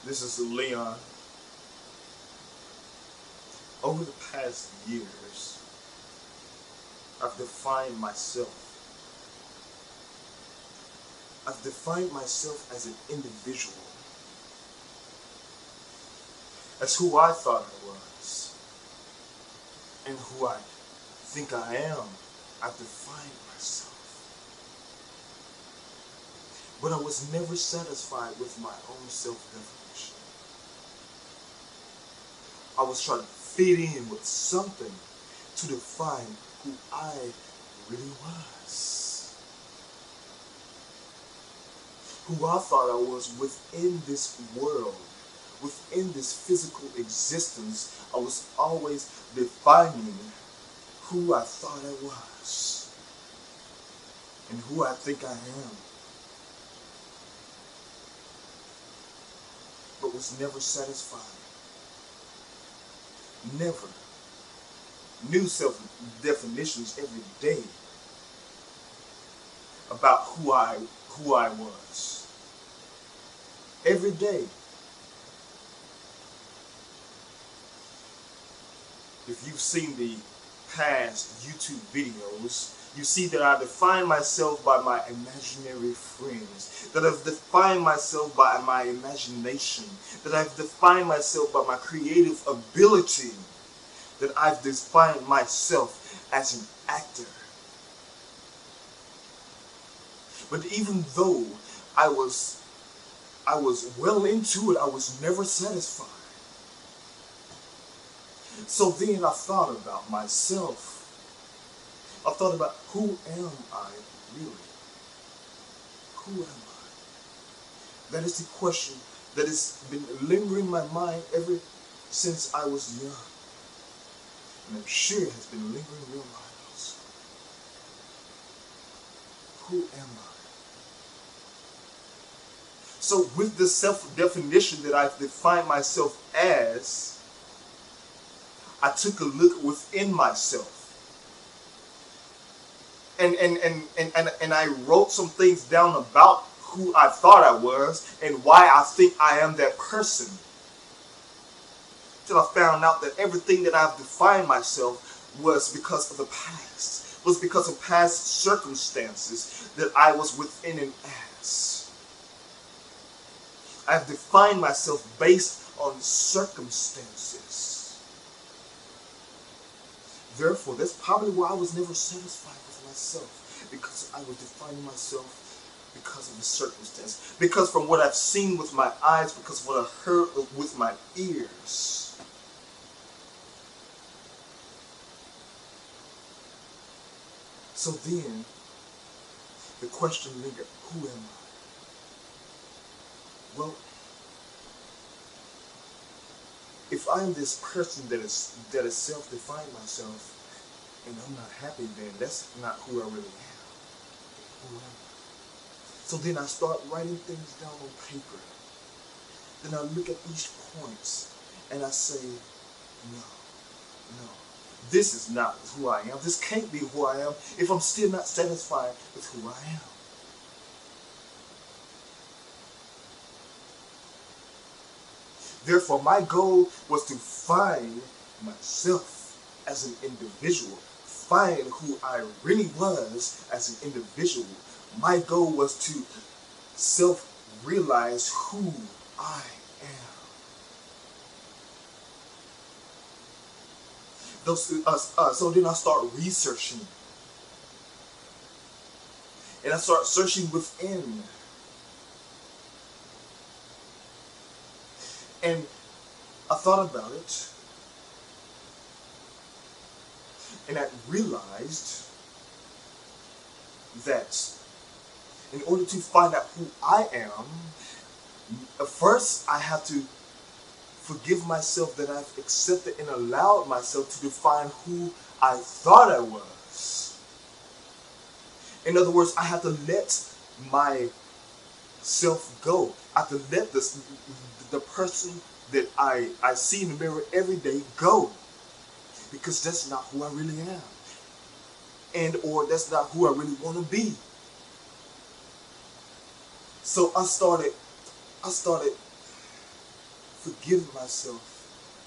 This is Leon. Over the past years, I've defined myself. I've defined myself as an individual, as who I thought I was, and who I think I am. I've defined myself. But I was never satisfied with my own self-definition. I was trying to fit in with something to define who I really was. Who I thought I was within this world, within this physical existence. I was always defining who I thought I was and who I think I am. But was never satisfied. Never. New self-definitions every day about who I was. Every day. If you've seen the past YouTube videos, you see that I define myself by my imaginary friends, that I've defined myself by my imagination, that I've defined myself by my creative ability, that I've defined myself as an actor. But even though I was well into it, I was never satisfied. So then I thought about myself. I thought about, who am I really? Who am I? That is the question that has been lingering in my mind ever since I was young. And I'm sure it has been lingering in your mind also. Who am I? So with the self-definition that I've defined myself as, I took a look within myself. And I wrote some things down about who I thought I was and why I think I am that person. Till I found out that everything that I've defined myself was because of the past. Was because of past circumstances that I was within and as. I've defined myself based on circumstances. Therefore, that's probably why I was never satisfied with myself, because I was defining myself because of the circumstance, because from what I've seen with my eyes, because of what I've heard with my ears. So then, the question lingered, who am I? Well, if I'm this person that is self-defined myself, and I'm not happy, then that's not who I really am. Who am I? So then I start writing things down on paper. Then I look at each point, and I say, no. This is not who I am. This can't be who I am if I'm still not satisfied with who I am. Therefore, my goal was to find myself as an individual, find who I really was as an individual. My goal was to self-realize who I am. So then I start researching. And I start searching within. And I thought about it, and I realized that in order to find out who I am, first I have to forgive myself that I've accepted and allowed myself to define who I thought I was. In other words, I have to let myself go. I have to let the person that I see in the mirror every day go, because that's not who I really am, and or that's not who I really want to be. So I started forgive myself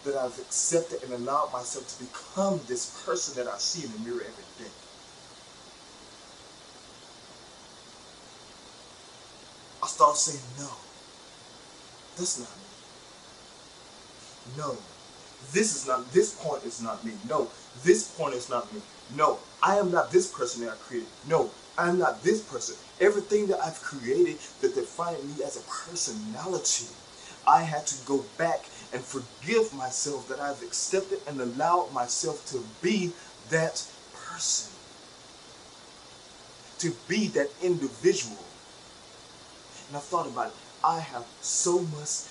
that I've accepted and allowed myself to become this person that I see in the mirror every day. I start saying, no, that's not me. No, this point is not me. No, this point is not me. No, I am not this person that I created. No, I am not this person. Everything that I've created that defined me as a personality, I had to go back and forgive myself that I've accepted and allowed myself to be that person, to be that individual. And I thought about it. I have so much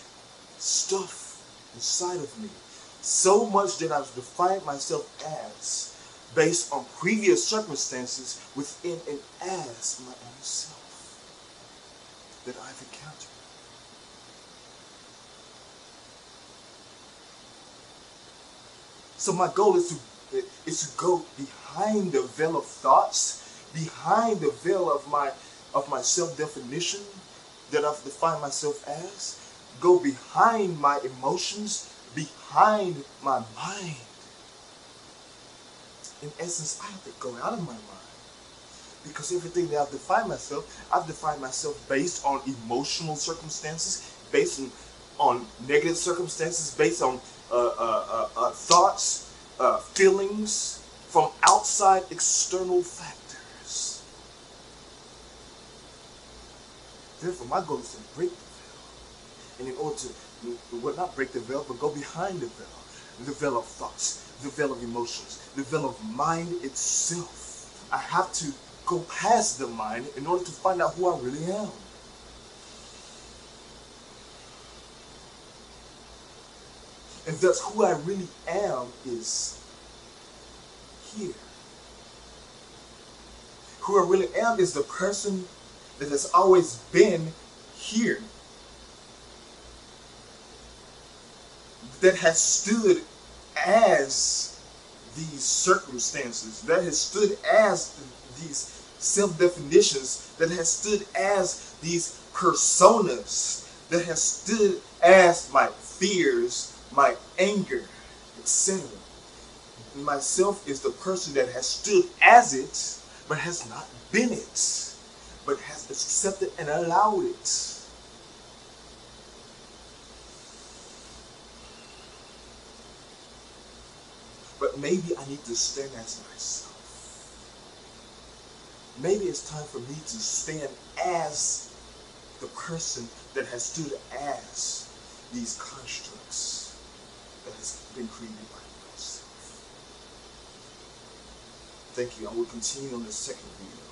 stuff inside of me, so much that I've defined myself as based on previous circumstances within and as my own self that I've encountered. So my goal is to go behind the veil of thoughts, behind the veil of my self-definition that I've defined myself as, go behind my emotions, behind my mind. In essence, I have to go out of my mind. Because everything that I've defined myself based on emotional circumstances, based on negative circumstances, based on thoughts, feelings from outside external factors. Therefore, my goal is to break the veil. And in order to, well, not break the veil, but go behind the veil of thoughts, the veil of emotions, the veil of mind itself. I have to go past the mind in order to find out who I really am. And thus who I really am is here. Who I really am is the person that has always been here. That has stood as these circumstances, that has stood as these self-definitions, that has stood as these personas, that has stood as my fears, my anger, etc. Myself is the person that has stood as it, but has not been it, but has accepted and allowed it. But maybe I need to stand as myself. Maybe it's time for me to stand as the person that has stood as these constructs that has been created by myself. Thank you. I will continue on the second video.